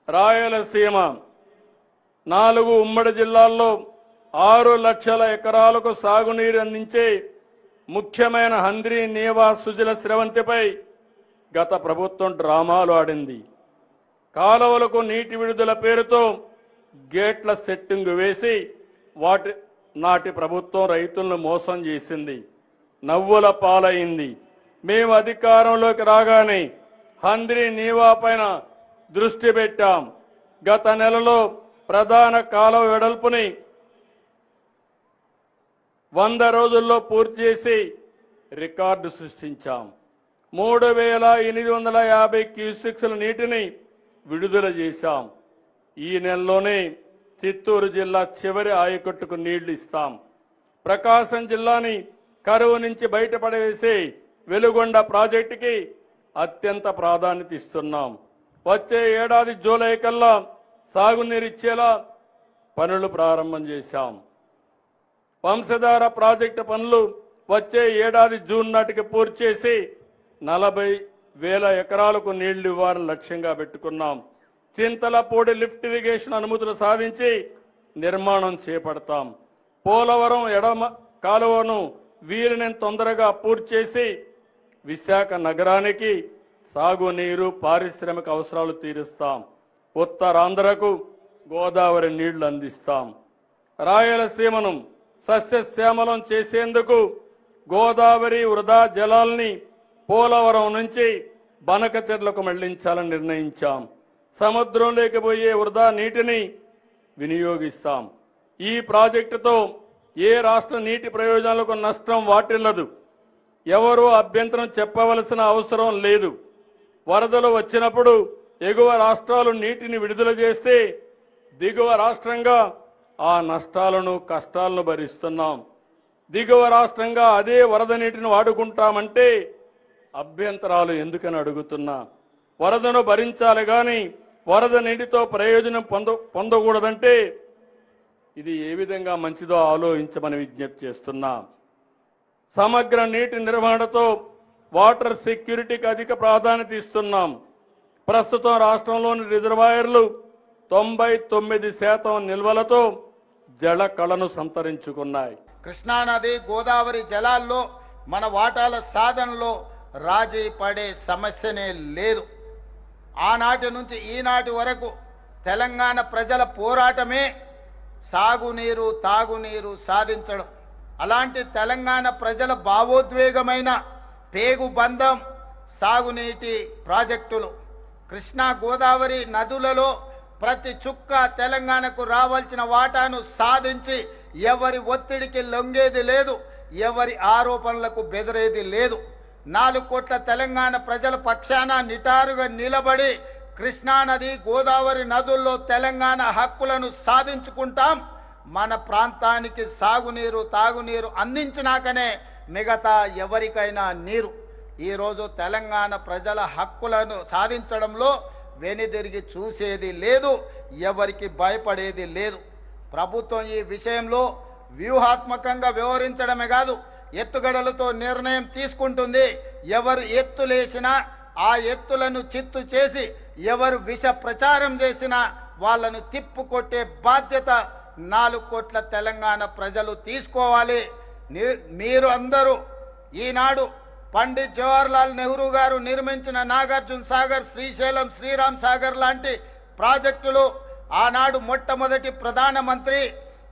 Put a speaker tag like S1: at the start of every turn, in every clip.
S1: రాయలసీమ 4 ఉమ్మడి జిల్లాల్లో 6 లక్షల ఎకరాలకు సాగునీరు అందించే ముఖ్యమైన హంద్రీ నీవా సుజల స్రవంతిపై గత ప్రభుత్వం డ్రామాలు ఆడింది. కాలువలకు నీటి విడుదల పేరుతో గేట్ల సెట్టింగ్ వేసి నాటి ప్రభుత్వం రైతులను మోసం చేసింది, నవ్వుల పాలైంది. మేము అధికారంలోకి రాగానే హంద్రీ నీవా పైన దృష్టి పెట్టాం. గత నెలలో ప్రధాన కాలువ వెడల్పుని 100 రోజుల్లో పూర్తి చేసి రికార్డు సృష్టించాం. 3850 క్యూసెక్స్ల నీటిని విడుదల చేశాం. ఈ నెలలోనే చిత్తూరు జిల్లా చివరి ఆయకట్టుకు నీళ్లు ఇస్తాం. ప్రకాశం జిల్లాని కరువు నుంచి బయటపడవేసే వెలుగొండ ప్రాజెక్టుకి అత్యంత ప్రాధాన్యత ఇస్తున్నాం. వచ్చే ఏడాది జూలై కల్లా సాగునీరిచ్చేలా పనులు ప్రారంభం చేశాం. వంశధార ప్రాజెక్టు పనులు వచ్చే ఏడాది జూన్ నాటికి పూర్తి చేసి 40,000 ఎకరాలకు నీళ్లు ఇవ్వాలని లక్ష్యంగా పెట్టుకున్నాం. చింతలపూడి లిఫ్ట్ ఇరిగేషన్ అనుమతులు సాధించి నిర్మాణం చేపడతాం. పోలవరం ఎడమ కాలువను వీరిని తొందరగా పూర్తి చేసి విశాఖ నగరానికి సాగునీరు పారిశ్రామిక అవసరాలు తీరుస్తాం. ఉత్తరాంధ్రకు గోదావరి నీళ్లు అందిస్తాం. రాయలసీమను సస్యశ్యామలం చేసేందుకు గోదావరి వృధా జలాల్ని పోలవరం నుంచి బనకచెర్లకు మళ్లించాలని నిర్ణయించాం. సముద్రంలోకి పోయే వృధా నీటిని వినియోగిస్తాం. ఈ ప్రాజెక్టుతో ఏ రాష్ట్ర నీటి ప్రయోజనాలకు నష్టం వాటిల్లదు. ఎవరూ అభ్యంతరం చెప్పవలసిన అవసరం లేదు. వరదలు వచ్చినప్పుడు ఎగువ రాష్ట్రాలు నీటిని విడుదల చేస్తే దిగువ రాష్ట్రంగా ఆ నష్టాలను కష్టాలను భరిస్తున్నాం. దిగువ రాష్ట్రంగా అదే వరద నీటిని వాడుకుంటామంటే అభ్యంతరాలు ఎందుకని అడుగుతున్నా. వరదను భరించాలి కానీ వరద నీటితో ప్రయోజనం పొందకూడదంటే ఇది ఏ విధంగా మంచిదో ఆలోచించమని విజ్ఞప్తి చేస్తున్నా. సమగ్ర నీటి నిర్వహణతో వాటర్ సెక్యూరిటీకి అధిక ప్రాధాన్యత ఇస్తున్నాం. ప్రస్తుతం రాష్ట్రంలోని రిజర్వాయర్లు 99% నిల్వలతో జల కళను సంతరించుకున్నాయి.
S2: కృష్ణానది గోదావరి జలాల్లో మన వాటాల సాధనలో రాజీ పడే సమస్యనే లేదు. ఆనాటి నుంచి ఈనాటి వరకు తెలంగాణ ప్రజల పోరాటమే సాగునీరు తాగునీరు సాధించడం. అలాంటి తెలంగాణ ప్రజల భావోద్వేగమైన పేగుబంధం సాగునీటి ప్రాజెక్టులు. కృష్ణా గోదావరి నదులలో ప్రతి చుక్క తెలంగాణకు రావాల్సిన వాటాను సాధించి ఎవరి ఒత్తిడికి లొంగేది లేదు, ఎవరి ఆరోపణలకు బెదిరేది లేదు. 4 కోట్ల తెలంగాణ ప్రజల పక్షాన నిటారుగా నిలబడి కృష్ణానది గోదావరి నదుల్లో తెలంగాణ హక్కులను సాధించుకుంటాం. మన ప్రాంతానికి సాగునీరు తాగునీరు అందించినాకనే మిగతా ఎవరికైనా నీరు. ఈరోజు తెలంగాణ ప్రజల హక్కులను సాధించడంలో వెనుదిరిగి చూసేది లేదు, ఎవరికి భయపడేది లేదు. ప్రభుత్వం ఈ విషయంలో వ్యూహాత్మకంగా వ్యవహరించడమే కాదు, ఎత్తుగడలతో నిర్ణయం తీసుకుంటుంది. ఎవరు ఎత్తులేసినా ఆ ఎత్తులను చిత్తు చేసి ఎవరు విష ప్రచారం చేసినా వాళ్ళను తిప్పుకొట్టే బాధ్యత 4 కోట్ల తెలంగాణ ప్రజలు తీసుకోవాలి. మీరు అందరూ ఈనాడు పండిత్ జవహర్లాల్ నెహ్రూ గారు నిర్మించిన నాగార్జున సాగర్, శ్రీశైలం, శ్రీరామ్ సాగర్ లాంటి ప్రాజెక్టులు ఆనాడు మొట్టమొదటి ప్రధానమంత్రి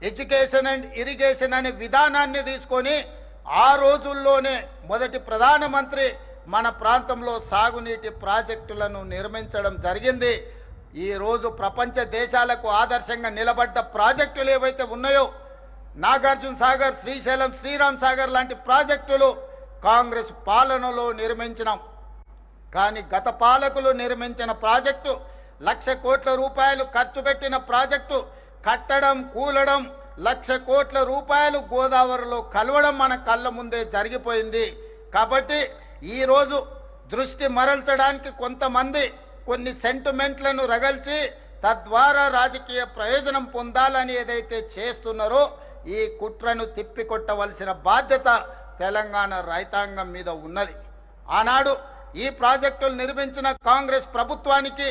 S2: ఎడ్యుకేషన్ అండ్ ఇరిగేషన్ అనే విధానాన్ని తీసుకొని ఆ రోజుల్లోనే మొదటి ప్రధానమంత్రి మన ప్రాంతంలో సాగునీటి ప్రాజెక్టులను నిర్మించడం జరిగింది. ఈ రోజు ప్రపంచ దేశాలకు ఆదర్శంగా నిలబడ్డ ప్రాజెక్టులు ఏవైతే ఉన్నాయో నాగార్జున సాగర్, శ్రీశైలం, శ్రీరామ్ సాగర్ లాంటి ప్రాజెక్టులు కాంగ్రెస్ పాలనలో నిర్మించినాం. కానీ గత పాలకులు నిర్మించిన ప్రాజెక్టు 1,00,000 కోట్ల రూపాయలు ఖర్చు పెట్టిన ప్రాజెక్టు కట్టడం కూలడం 1,00,000 కోట్ల రూపాయలు గోదావరిలో కలవడం మన కళ్ళ ముందే జరిగిపోయింది. కాబట్టి ఈరోజు దృష్టి మరల్చడానికి కొంతమంది కొన్ని సెంటిమెంట్లను రగల్చి తద్వారా రాజకీయ ప్రయోజనం పొందాలని ఏదైతే చేస్తున్నారో ఈ కుట్రను తిప్పికొట్టవలసిన బాధ్యత తెలంగాణ రైతాంగం మీద ఉన్నది. ఆనాడు ఈ ప్రాజెక్టులు నిర్మించిన కాంగ్రెస్ ప్రభుత్వానికి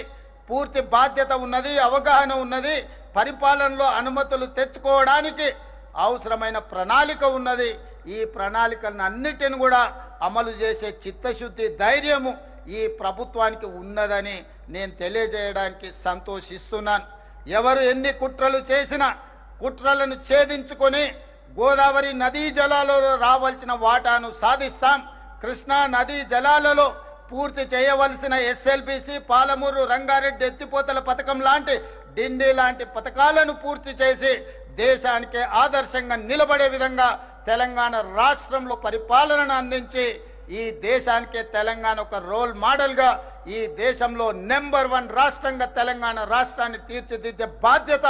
S2: పూర్తి బాధ్యత ఉన్నది, అవగాహన ఉన్నది. పరిపాలనలో అనుమతులు తెచ్చుకోవడానికి అవసరమైన ప్రణాళిక ఉన్నది. ఈ ప్రణాళికలను అన్నిటిని కూడా అమలు చేసే చిత్తశుద్ధి, ధైర్యము ఈ ప్రభుత్వానికి ఉన్నదని నేను తెలియజేయడానికి సంతోషిస్తున్నాను. ఎవరు ఎన్ని కుట్రలు చేసినా కుట్రలను ఛేదించుకొని గోదావరి నదీ జలాలలో రావాల్సిన వాటాను సాధిస్తాం. కృష్ణా నదీ జలాలలో పూర్తి చేయవలసిన ఎస్ఎల్బిసి, పాలమూరు రంగారెడ్డి ఎత్తిపోతల పథకం లాంటి, డిండి లాంటి పథకాలను పూర్తి చేసి దేశానికే ఆదర్శంగా నిలబడే విధంగా తెలంగాణ రాష్ట్రంలో పరిపాలనను అందించి ఈ దేశానికే తెలంగాణ ఒక రోల్ మోడల్గా ఈ దేశంలో నెంబర్ 1 రాష్ట్రంగా తెలంగాణ రాష్ట్రాన్ని తీర్చిదిద్దే బాధ్యత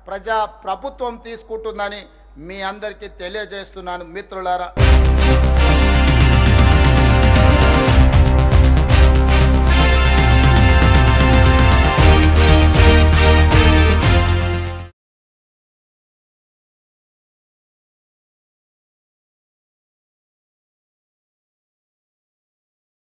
S2: ప్రజా ప్రభుత్వం తీసుకుంటుందని మీ అందరికీ తెలియజేస్తున్నాను మిత్రులారా.